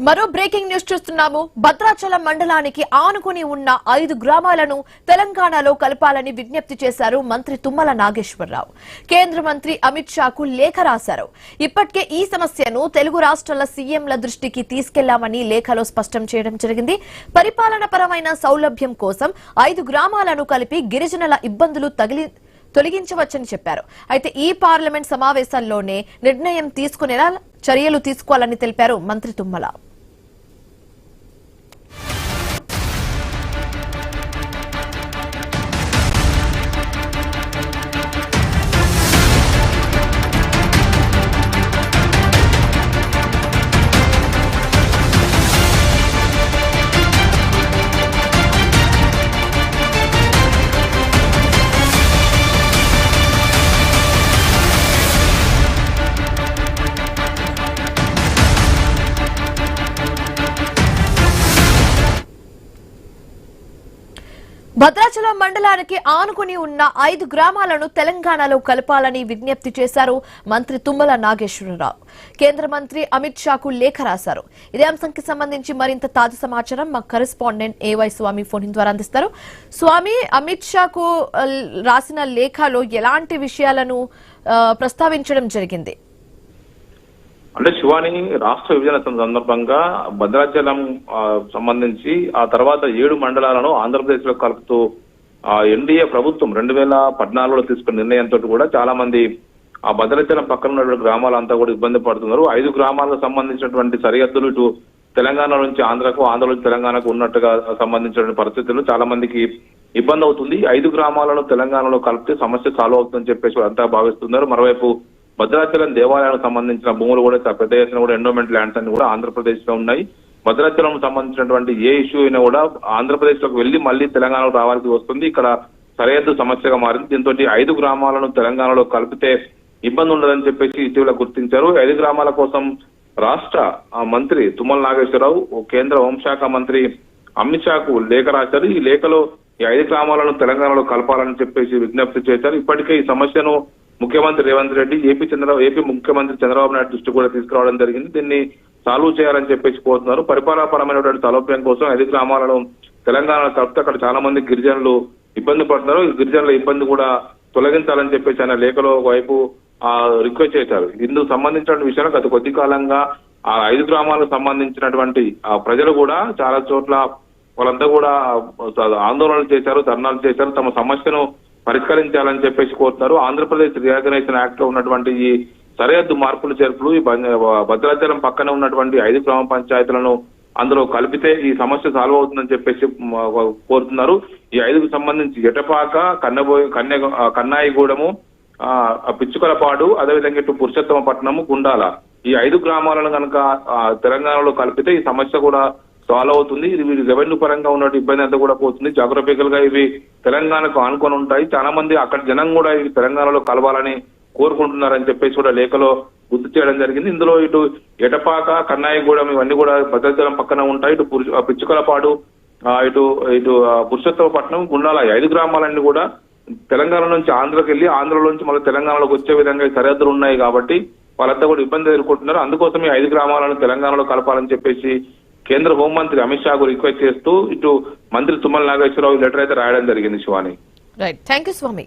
మరో breaking news చూస్తున్నాము. భద్రాచలం మండలానికి ఆనుకుని ఉన్న 5 గ్రామాలను తెలంగాణలో కలపాలని విజ్ఞప్తి చేశారు మంత్రి తుమ్మల నాగేశ్వరరావు. కేంద్ర మంత్రి అమిత్ షాకు లేఖ రాశారు. ఇప్పటికే ఈ సమస్యను తెలుగు రాష్ట్రాల సీఎంల దృష్టికి తీసుకెళ్లామని లేఖలో స్పష్టం చేయడం జరిగింది. పరిపాలన పరమైన సౌలభ్యం కోసం 5 గ్రామాలను కలిపి గిరిజనుల ఇబ్బందులు తొలగించవచ్చని చెప్పారు. అయితే ఈ పార్లమెంట్ సమావేశాల్లోనే నిర్ణయం తీసుకునేలా చర్యలు తీసుకోవాలని తెలిపారు మంత్రి తుమ్మల. భద్రాచలం మండలానికి ఆనుకుని ఉన్న 5 గ్రామాలను తెలంగాణలో కలపాలని విజ్ఞప్తి చేశారు మంత్రి తుమ్మల నాగేశ్వరరావు. కేంద్ర మంత్రి అమిత్ షాకు లేఖ రాశారు. ఇదే అంశానికి సంబంధించి మరింత తాజా సమాచారం మా కరెస్పాండెంట్ ఏవై స్వామి ఫోన్ ద్వారా అందిస్తారు. స్వామి, అమిత్ షాకు రాసిన లేఖలో ఎలాంటి విషయాలను ప్రస్తావించడం జరిగింది? అంటే శివాని, రాష్ట్ర విభజన సందర్భంగా భద్రాచలం సంబంధించి ఆ తర్వాత 7 మండలాలను ఆంధ్రప్రదేశ్ లో కలుపుతూ ఎన్డీఏ ప్రభుత్వం 2014లో తీసుకున్న నిర్ణయంతో కూడా చాలా మంది ఆ భద్రాచలం పక్కన ఉన్నటువంటి గ్రామాలంతా కూడా ఇబ్బంది పడుతున్నారు. 5 గ్రామాలకు సంబంధించినటువంటి సరిహద్దులు ఇటు తెలంగాణ నుంచి ఆంధ్రకు, ఆంధ్ర నుంచి తెలంగాణకు ఉన్నట్టుగా సంబంధించిన పరిస్థితులు చాలా మందికి ఇబ్బంది అవుతుంది. 5 గ్రామాలను తెలంగాణలో కలిపితే సమస్య సాల్వ్ అవుతుందని చెప్పేసి అంతా భావిస్తున్నారు. మరోవైపు భద్రాచలం దేవాలయానికి సంబంధించిన భూములు కూడా పెద్ద ఎత్తున కూడా ఎండోమెంట్ ల్యాండ్స్ అన్ని కూడా ఆంధ్రప్రదేశ్ లో ఉన్నాయి. భద్రాచలం సంబంధించినటువంటి ఏ ఇష్యూ అయినా కూడా ఆంధ్రప్రదేశ్ లోకి వెళ్లి మళ్ళీ తెలంగాణలో రావాల్సి వస్తుంది. ఇక్కడ సరిహద్దు సమస్యగా మారింది. దీంతో 5 గ్రామాలను తెలంగాణలో కలిపితే ఇబ్బంది ఉండదని చెప్పేసి ఇటీవల గుర్తించారు. 5 గ్రామాల కోసం రాష్ట్ర మంత్రి తుమ్మల నాగేశ్వరరావు కేంద్ర హోంశాఖ మంత్రి అమిత్ షాకు లేఖ రాశారు. ఈ లేఖలో ఈ 5 గ్రామాలను తెలంగాణలో కలపాలని చెప్పేసి విజ్ఞప్తి చేశారు. ఇప్పటికే ఈ సమస్యను ముఖ్యమంత్రి రేవంత్ రెడ్డి ఏపీ ముఖ్యమంత్రి చంద్రబాబు నాయుడు దృష్టి కూడా తీసుకురావడం జరిగింది. దీన్ని సాల్వ్ చేయాలని చెప్పేసి కోరుతున్నారు. పరిపాలనపరమైనటువంటి సౌలభ్యం కోసం 5 గ్రామాలను తెలంగాణ కలిపితే అక్కడ చాలా మంది గిరిజనులు ఇబ్బంది పడుతున్నారు. ఈ గిరిజనుల ఇబ్బంది కూడా తొలగించాలని చెప్పేసి ఆయన లేఖలో వైపు రిక్వెస్ట్ చేశారు. ఇందుకు సంబంధించిన విషయాలు గత కొద్ది కాలంగా ఆ 5 గ్రామాలకు సంబంధించినటువంటి ప్రజలు కూడా చాలా చోట్ల వాళ్ళంతా కూడా ఆందోళనలు చేశారు, ధర్నాలు చేశారు. తమ సమస్యను పరిష్కరించాలని చెప్పేసి కోరుతున్నారు. ఆంధ్రప్రదేశ్ రీఆర్గనైజేషన్ యాక్ట్ లో ఉన్నటువంటి ఈ సరిహద్దు మార్పులు చేర్పులు ఈ భద్రాచలం పక్కన ఉన్నటువంటి 5 గ్రామ పంచాయతీలను అందులో కలిపితే ఈ సమస్య సాల్వ్ అవుతుందని చెప్పేసి కోరుతున్నారు. ఈ 5కు సంబంధించి ఎటపాక, కన్నాయిగూడెము, పిచ్చుకలపాడు, అదేవిధంగా ఇటు పురుషోత్తమపట్నము, గుండాల ఈ 5 గ్రామాలను కనుక తెలంగాణలో కలిపితే ఈ సమస్య కూడా సాల్వ్ అవుతుంది. ఇది వీరి రెవెన్యూ పరంగా ఉన్న ఇబ్బంది అంతా కూడా పోతుంది. జాగ్రఫికల్ గా ఇవి తెలంగాణకు ఆనుకొని ఉంటాయి. చాలా మంది అక్కడ జనం కూడా ఇవి తెలంగాణలో కలవాలని కోరుకుంటున్నారని చెప్పేసి కూడా లేఖలో గుర్తు చేయడం జరిగింది. ఇందులో ఇటు ఎటపాక, కన్నాయిగూడెం ఇవన్నీ కూడా భద్రాచలం పక్కన ఉంటాయి. ఇటు పిచ్చుకలపాడు, ఇటు పురుషోత్తమపట్నం, గుండాల 5 గ్రామాలన్నీ కూడా తెలంగాణ నుంచి ఆంధ్రకి వెళ్ళి ఆంధ్రలో నుంచి మళ్ళీ తెలంగాణలోకి వచ్చే విధంగా సరిహద్దులు ఉన్నాయి కాబట్టి వాళ్ళంతా కూడా ఇబ్బంది ఎదుర్కొంటున్నారు. అందుకోసం ఈ 5 గ్రామాలను తెలంగాణలో కలపాలని చెప్పేసి కేంద్ర హోంమంత్రి అమిత్ షాకు రిక్వెస్ట్ చేస్తూ ఇటు మంత్రి తుమ్మల నాగేశ్వరరావు లెటర్ అయితే రాయడం జరిగింది. Shivani, right, thank you Swamy.